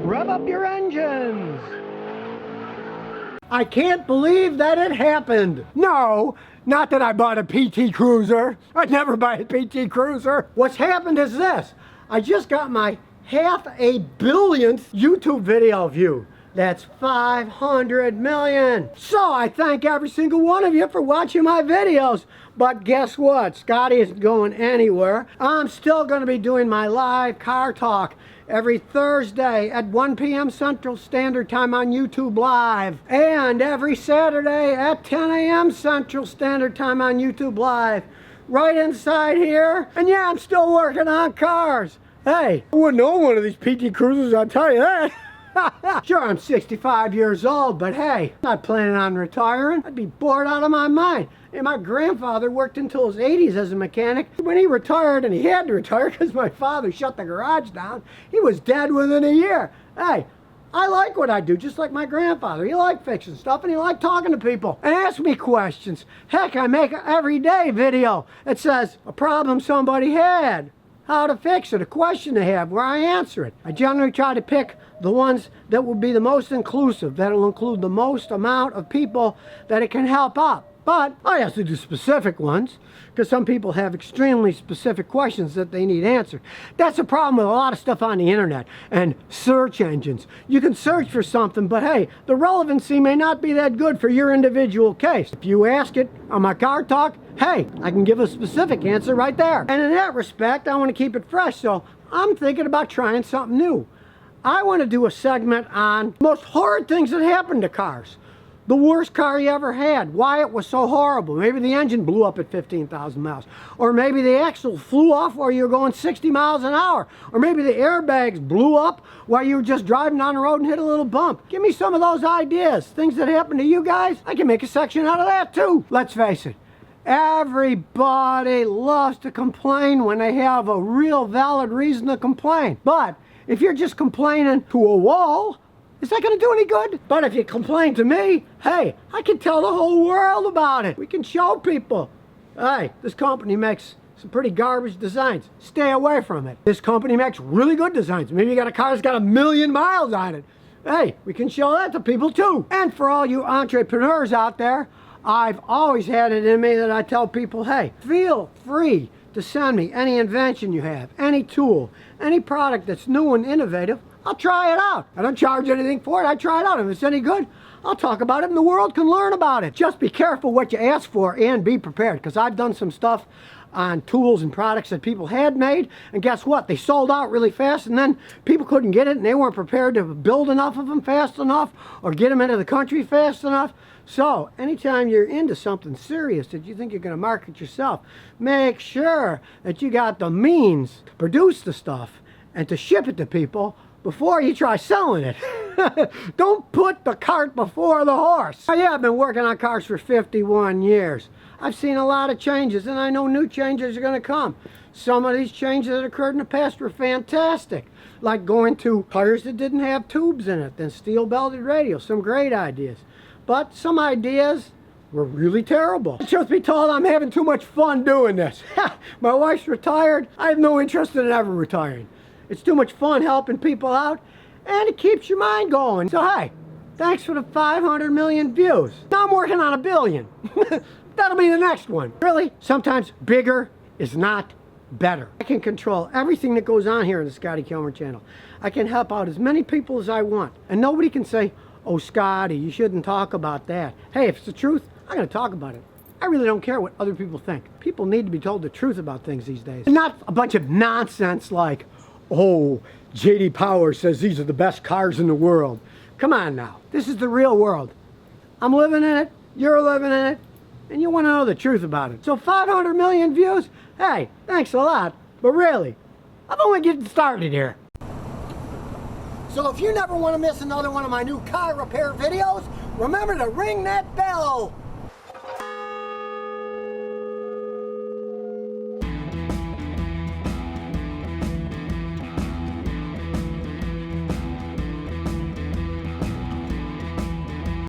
Rev up your engines. I can't believe that it happened. No, not that I bought a PT Cruiser. I'd never buy a PT Cruiser. What's happened is this. I just got my 500 millionth YouTube video view. That's 500 million. So I thank every single one of you for watching my videos. But guess what? Scotty isn't going anywhere. I'm still going to be doing my live car talk every Thursday at 1 p.m. Central Standard Time on YouTube Live. And every Saturday at 10 a.m. Central Standard Time on YouTube Live. Right inside here. And yeah, I'm still working on cars. Hey, I wouldn't own one of these PT Cruisers, I'll tell you that. Sure, I'm 65 years old, but hey, I'm not planning on retiring. I'd be bored out of my mind. And my grandfather worked until his 80s as a mechanic. When he retired, and he had to retire because my father shut the garage down, he was dead within a year. Hey, I like what I do, just like my grandfather. He liked fixing stuff, and he liked talking to people and ask me questions. Heck, I make an everyday video that says a problem somebody had, how to fix it, a question they have, where I answer it. I generally try to pick the ones that will be the most inclusive, that will include the most amount of people that it can help out. But I also do specific ones, because some people have extremely specific questions that they need answered. That's a problem with a lot of stuff on the internet and search engines. You can search for something, but hey, the relevancy may not be that good for your individual case. If you ask it on my car talk, hey, I can give a specific answer right there. And in that respect, I want to keep it fresh, so I'm thinking about trying something new. I want to do a segment on most horrid things that happen to cars. The worst car you ever had, why it was so horrible. Maybe the engine blew up at 15,000 miles. Or maybe the axle flew off while you were going 60 miles an hour. Or maybe the airbags blew up while you were just driving down the road and hit a little bump. Give me some of those ideas. Things that happen to you guys, I can make a section out of that too. Let's face it, everybody loves to complain when they have a real valid reason to complain. But if you're just complaining to a wall, is that going to do any good? But if you complain to me, hey, I can tell the whole world about it. We can show people, hey, this company makes some pretty garbage designs. Stay away from it. This company makes really good designs. Maybe you got a car that's got 1 million miles on it. Hey, we can show that to people too. And for all you entrepreneurs out there, I've always had it in me that I tell people, hey, feel free to send me any invention you have, any tool, any product that's new and innovative. I'll try it out. I don't charge anything for it. I try it out. If it's any good, I'll talk about it and the world can learn about it. Just be careful what you ask for and be prepared, because I've done some stuff on tools and products that people had made, and guess what? They sold out really fast, and then people couldn't get it, and they weren't prepared to build enough of them fast enough or get them into the country fast enough. So anytime you're into something serious that you think you're going to market yourself, make sure that you got the means to produce the stuff and to ship it to people before you try selling it. Don't put the cart before the horse. Oh, yeah, I've been working on cars for 51 years. I've seen a lot of changes, and I know new changes are going to come. Some of these changes that occurred in the past were fantastic, like going to tires that didn't have tubes in it, then steel belted radials. Some great ideas. But some ideas were really terrible. Truth be told, I'm having too much fun doing this. My wife's retired. I have no interest in ever retiring. It's too much fun helping people out, and it keeps your mind going. So hey, thanks for the 500 million views. Now I'm working on 1 billion. That'll be the next one. Really, sometimes bigger is not better. I can control everything that goes on here in the Scotty Kilmer channel. I can help out as many people as I want. And nobody can say, oh, Scotty, you shouldn't talk about that. Hey, if it's the truth, I'm going to talk about it. I really don't care what other people think. People need to be told the truth about things these days. And not a bunch of nonsense like, oh, J.D. Power says these are the best cars in the world. Come on now. This is the real world. I'm living in it. You're living in it. And you want to know the truth about it. So 500 million views? Hey, thanks a lot. But really, I'm only getting started here. So if you never want to miss another one of my new car repair videos, remember to ring that bell.